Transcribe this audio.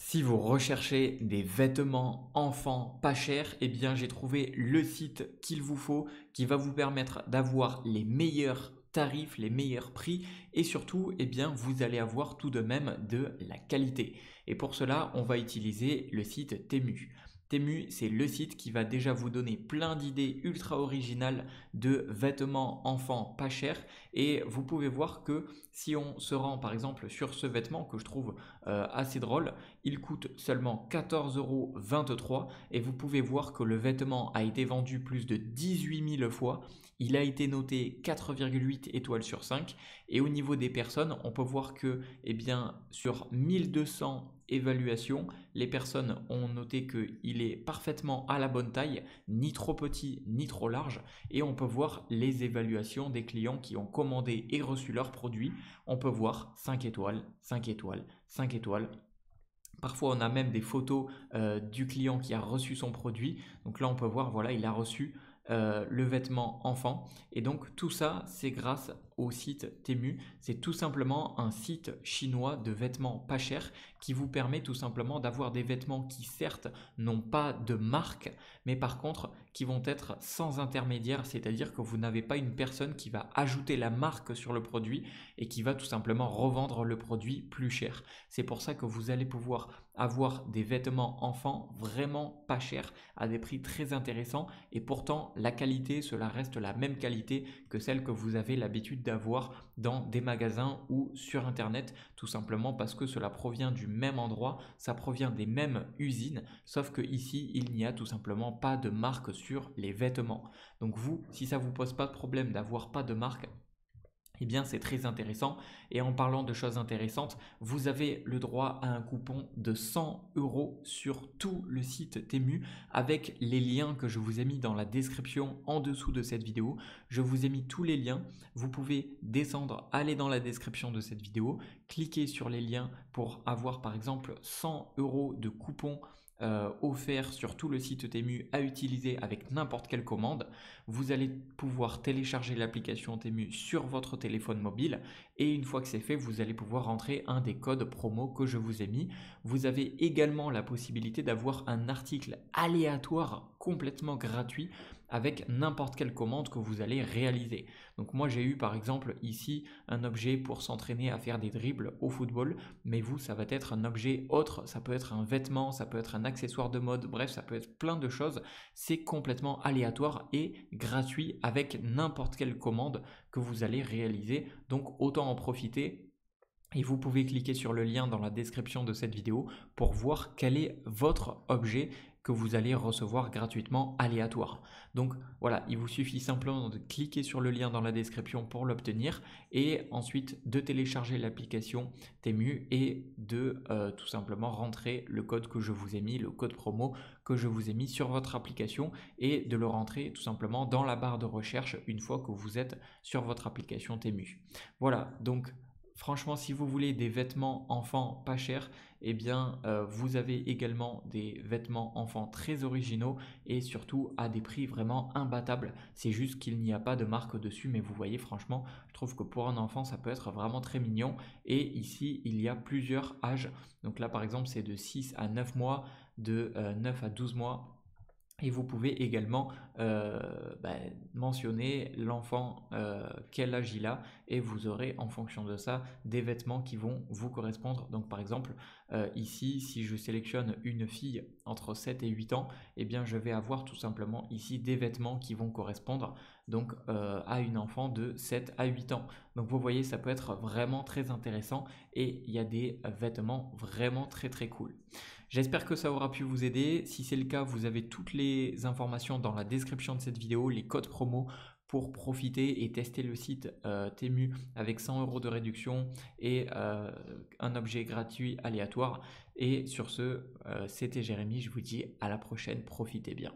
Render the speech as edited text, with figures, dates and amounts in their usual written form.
Si vous recherchez des vêtements enfants pas chers, eh bien j'ai trouvé le site qu'il vous faut qui va vous permettre d'avoir les meilleurs tarifs, les meilleurs prix et surtout eh bien vous allez avoir tout de même de la qualité. Et pour cela, on va utiliser le site Temu. Temu, c'est le site qui va déjà vous donner plein d'idées ultra originales de vêtements enfants pas chers et vous pouvez voir que si on se rend par exemple sur ce vêtement que je trouve assez drôle, il coûte seulement 14,23 € et vous pouvez voir que le vêtement a été vendu plus de 18 000 fois. Il a été noté 4,8 étoiles sur 5 et au niveau des personnes, on peut voir que eh bien, sur 1200 évaluations, les personnes ont noté qu'il est parfaitement à la bonne taille, ni trop petit ni trop large et on peut voir les évaluations des clients qui ont commandé et reçu leurs produits. On peut voir 5 étoiles, 5 étoiles, 5 étoiles. Parfois, on a même des photos du client qui a reçu son produit. Donc là, on peut voir, voilà, il a reçu le vêtement enfant. Et donc, tout ça, c'est grâce au site Temu. C'est tout simplement un site chinois de vêtements pas chers qui vous permet tout simplement d'avoir des vêtements qui, certes, n'ont pas de marque, mais par contre, qui vont être sans intermédiaire. C'est-à-dire que vous n'avez pas une personne qui va ajouter la marque sur le produit et qui va tout simplement revendre le produit plus cher. C'est pour ça que vous allez pouvoir avoir des vêtements enfants vraiment pas chers à des prix très intéressants et pourtant la qualité, cela reste la même qualité que celle que vous avez l'habitude d'avoir dans des magasins ou sur internet, tout simplement parce que cela provient du même endroit, ça provient des mêmes usines, sauf que ici il n'y a tout simplement pas de marque sur les vêtements. Donc vous, si ça vous pose pas de problème d'avoir pas de marque, eh bien c'est très intéressant. Et en parlant de choses intéressantes, vous avez le droit à un coupon de 100 € sur tout le site Temu avec les liens que je vous ai mis dans la description en dessous de cette vidéo. Je vous ai mis tous les liens. Vous pouvez descendre, aller dans la description de cette vidéo, cliquer sur les liens pour avoir par exemple 100 € de coupon offert sur tout le site Temu à utiliser avec n'importe quelle commande. Vous allez pouvoir télécharger l'application Temu sur votre téléphone mobile et une fois que c'est fait, vous allez pouvoir rentrer un des codes promo que je vous ai mis. Vous avez également la possibilité d'avoir un article aléatoire complètement gratuit avec n'importe quelle commande que vous allez réaliser. Donc moi j'ai eu par exemple ici un objet pour s'entraîner à faire des dribbles au football, mais vous ça va être un objet autre, ça peut être un vêtement, ça peut être un accessoire de mode, bref ça peut être plein de choses. C'est complètement aléatoire et gratuit avec n'importe quelle commande que vous allez réaliser. Donc autant en profiter. Et vous pouvez cliquer sur le lien dans la description de cette vidéo pour voir quel est votre objet que vous allez recevoir gratuitement aléatoire. Donc voilà, il vous suffit simplement de cliquer sur le lien dans la description pour l'obtenir et ensuite de télécharger l'application Temu et de tout simplement rentrer le code que je vous ai mis, le code promo que je vous ai mis sur votre application et de le rentrer tout simplement dans la barre de recherche une fois que vous êtes sur votre application Temu. Voilà, donc franchement, si vous voulez des vêtements enfants pas chers, eh bien, vous avez également des vêtements enfants très originaux et surtout à des prix vraiment imbattables. C'est juste qu'il n'y a pas de marque dessus, mais vous voyez, franchement, je trouve que pour un enfant, ça peut être vraiment très mignon. Et ici, il y a plusieurs âges. Donc là, par exemple, c'est de 6 à 9 mois, de 9 à 12 mois. Et vous pouvez également mentionner l'enfant, quel âge il a, et vous aurez en fonction de ça des vêtements qui vont vous correspondre. Donc par exemple, ici, si je sélectionne une fille entre 7 et 8 ans, eh bien je vais avoir tout simplement ici des vêtements qui vont correspondre donc, à une enfant de 7 à 8 ans. Donc vous voyez, ça peut être vraiment très intéressant et il y a des vêtements vraiment très très cool. J'espère que ça aura pu vous aider. Si c'est le cas, vous avez toutes les informations dans la description de cette vidéo, les codes promo pour profiter et tester le site Temu avec 100 € de réduction et un objet gratuit aléatoire. Et sur ce, c'était Jérémy, je vous dis à la prochaine, profitez bien.